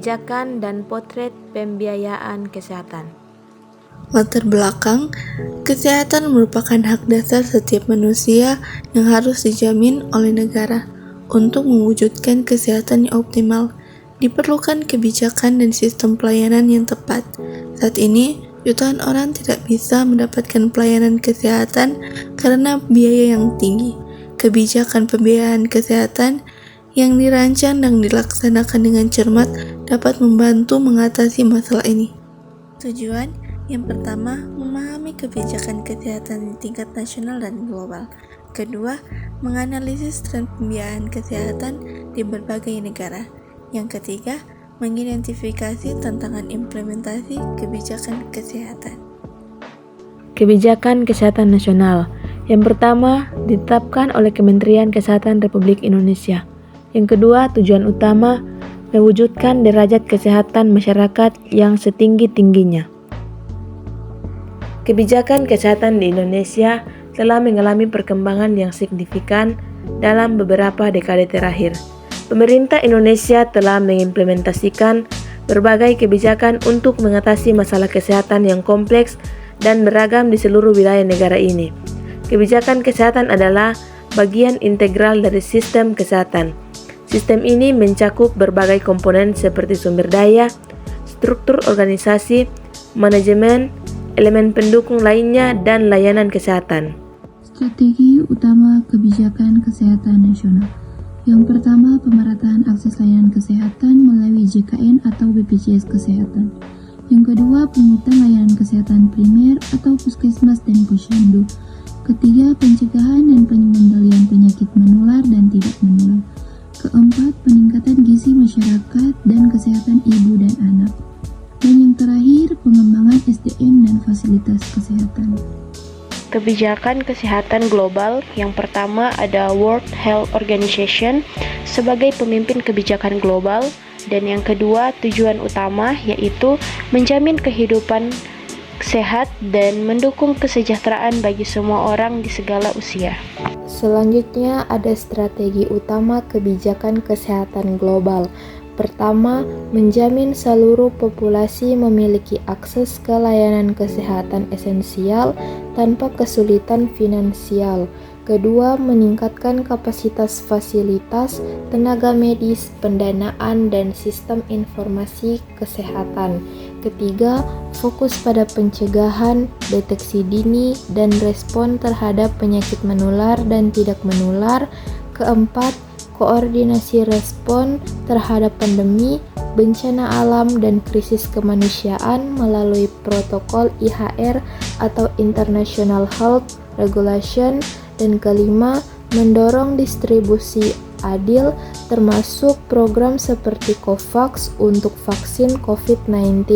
kebijakan dan potret pembiayaan kesehatan. Latar belakang, kesehatan merupakan hak dasar setiap manusia yang harus dijamin oleh negara. Untuk mewujudkan kesehatan yang optimal, diperlukan kebijakan dan sistem pelayanan yang tepat. Saat ini, jutaan orang tidak bisa mendapatkan pelayanan kesehatan karena biaya yang tinggi. Kebijakan pembiayaan kesehatan yang dirancang dan dilaksanakan dengan cermat dapat membantu mengatasi masalah ini. Tujuan yang pertama, memahami kebijakan kesehatan di tingkat nasional dan global. Kedua, menganalisis tren pembiayaan kesehatan di berbagai negara. Yang ketiga, mengidentifikasi tantangan implementasi kebijakan kesehatan. Kebijakan Kesehatan Nasional. Yang pertama, ditetapkan oleh Kementerian Kesehatan Republik Indonesia. Yang kedua, tujuan utama, mewujudkan derajat kesehatan masyarakat yang setinggi-tingginya. Kebijakan kesehatan di Indonesia telah mengalami perkembangan yang signifikan dalam beberapa dekade terakhir. Pemerintah Indonesia telah mengimplementasikan berbagai kebijakan untuk mengatasi masalah kesehatan yang kompleks dan beragam di seluruh wilayah negara ini. Kebijakan kesehatan adalah bagian integral dari sistem kesehatan. Sistem ini mencakup berbagai komponen seperti sumber daya, struktur organisasi, manajemen, elemen pendukung lainnya, dan layanan kesehatan. Strategi utama kebijakan kesehatan nasional. Yang pertama, pemerataan akses layanan kesehatan melalui JKN atau BPJS Kesehatan. Yang kedua, penguatan layanan kesehatan primer atau puskesmas dan posyandu. Ketiga, pencegahan dan pengendalian penyakit menular dan tidak menular. Keempat, peningkatan gizi masyarakat dan kesehatan ibu dan anak. Dan yang terakhir, pengembangan SDM dan fasilitas kesehatan. Kebijakan kesehatan global. Yang pertama ada World Health Organization sebagai pemimpin kebijakan global, dan yang kedua tujuan utama yaitu menjamin kehidupan sehat dan mendukung kesejahteraan bagi semua orang di segala usia. Selanjutnya ada strategi utama kebijakan kesehatan global. Pertama, menjamin seluruh populasi memiliki akses ke layanan kesehatan esensial tanpa kesulitan finansial. Kedua, meningkatkan kapasitas fasilitas, tenaga medis, pendanaan, dan sistem informasi kesehatan. Ketiga, fokus pada pencegahan, deteksi dini, dan respon terhadap penyakit menular dan tidak menular. Keempat, koordinasi respon terhadap pandemi, bencana alam, dan krisis kemanusiaan melalui protokol IHR atau International Health Regulation. Dan kelima, mendorong distribusi adil termasuk program seperti COVAX untuk vaksin COVID-19.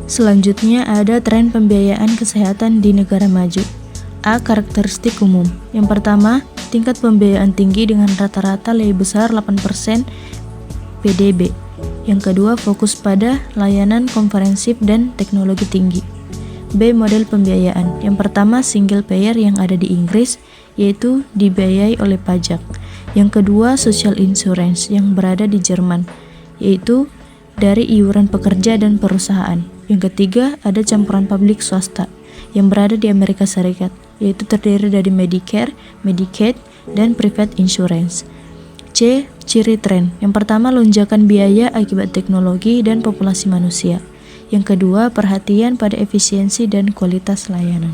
Selanjutnya ada tren pembiayaan kesehatan di negara maju. A. Karakteristik umum. Yang pertama, tingkat pembiayaan tinggi dengan rata-rata lebih besar 8% PDB. Yang kedua, fokus pada layanan komprehensif dan teknologi tinggi. B. Model pembiayaan. Yang pertama, single payer yang ada di Inggris, yaitu dibiayai oleh pajak. Yang kedua, social insurance yang berada di Jerman, yaitu dari iuran pekerja dan perusahaan. Yang ketiga, ada campuran publik swasta yang berada di Amerika Serikat, yaitu terdiri dari Medicare, Medicaid, dan private insurance. C. Ciri tren. Yang pertama, lonjakan biaya akibat teknologi dan populasi manusia. Yang kedua, perhatian pada efisiensi dan kualitas layanan.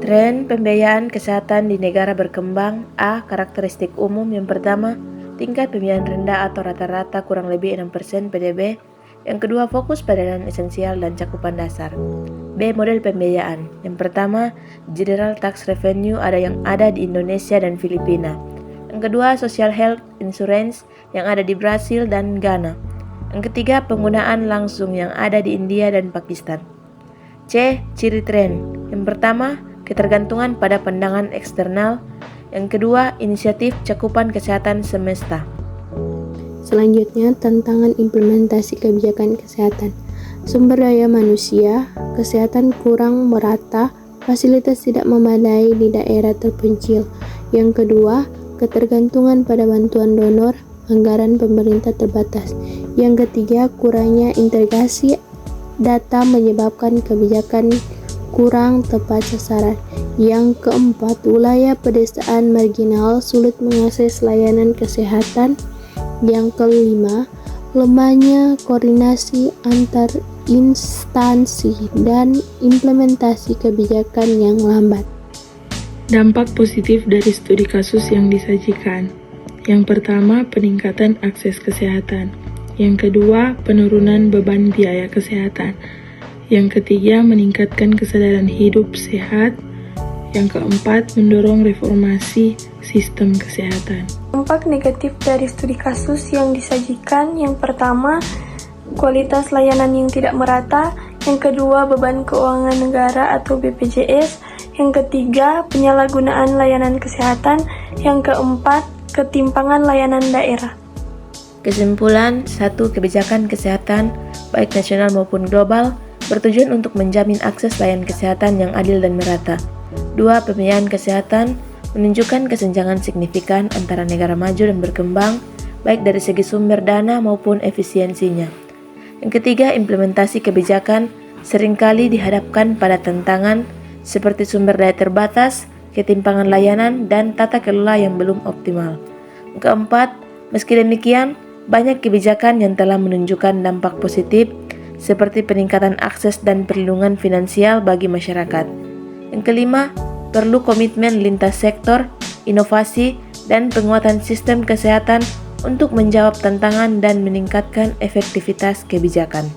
Tren pembiayaan kesehatan di negara berkembang. A. Karakteristik umum. Yang pertama, tingkat pembiayaan rendah atau rata-rata kurang lebih 6% PDB. Yang kedua, fokus pada layanan esensial dan cakupan dasar. B. Model pembiayaan. Yang pertama, General Tax Revenue yang ada di Indonesia dan Filipina. Yang kedua, Social Health Insurance yang ada di Brasil dan Ghana. Yang ketiga, penggunaan langsung yang ada di India dan Pakistan. C. Ciri tren. Yang pertama, ketergantungan pada pandangan eksternal. Yang kedua, inisiatif cakupan kesehatan semesta. Selanjutnya, tantangan implementasi kebijakan kesehatan. Sumber daya manusia, kesehatan kurang merata, fasilitas tidak memadai di daerah terpencil. Yang kedua, ketergantungan pada bantuan donor, anggaran pemerintah terbatas. Yang ketiga, kurangnya integrasi data menyebabkan kebijakan kurang tepat sasaran. Yang keempat, wilayah pedesaan marginal sulit mengakses layanan kesehatan. Yang kelima, lemahnya koordinasi antar instansi dan implementasi kebijakan yang lambat. Dampak positif dari studi kasus yang disajikan. Yang pertama, peningkatan akses kesehatan. Yang kedua, penurunan beban biaya kesehatan. Yang ketiga, meningkatkan kesadaran hidup sehat. Yang keempat, mendorong reformasi sistem kesehatan. Dampak negatif dari studi kasus yang disajikan, yang pertama, kualitas layanan yang tidak merata. Yang kedua, beban keuangan negara atau BPJS. Yang ketiga, penyalahgunaan layanan kesehatan. Yang keempat, ketimpangan layanan daerah. Kesimpulan, 1. Kebijakan kesehatan, baik nasional maupun global, bertujuan untuk menjamin akses layanan kesehatan yang adil dan merata. 2. Pembiayaan kesehatan menunjukkan kesenjangan signifikan antara negara maju dan berkembang, baik dari segi sumber dana maupun efisiensinya. Yang ketiga, implementasi kebijakan seringkali dihadapkan pada tantangan seperti sumber daya terbatas, ketimpangan layanan, dan tata kelola yang belum optimal. Keempat, meski demikian, banyak kebijakan yang telah menunjukkan dampak positif seperti peningkatan akses dan perlindungan finansial bagi masyarakat. Yang kelima, perlu komitmen lintas sektor, inovasi, dan penguatan sistem kesehatan untuk menjawab tantangan dan meningkatkan efektivitas kebijakan.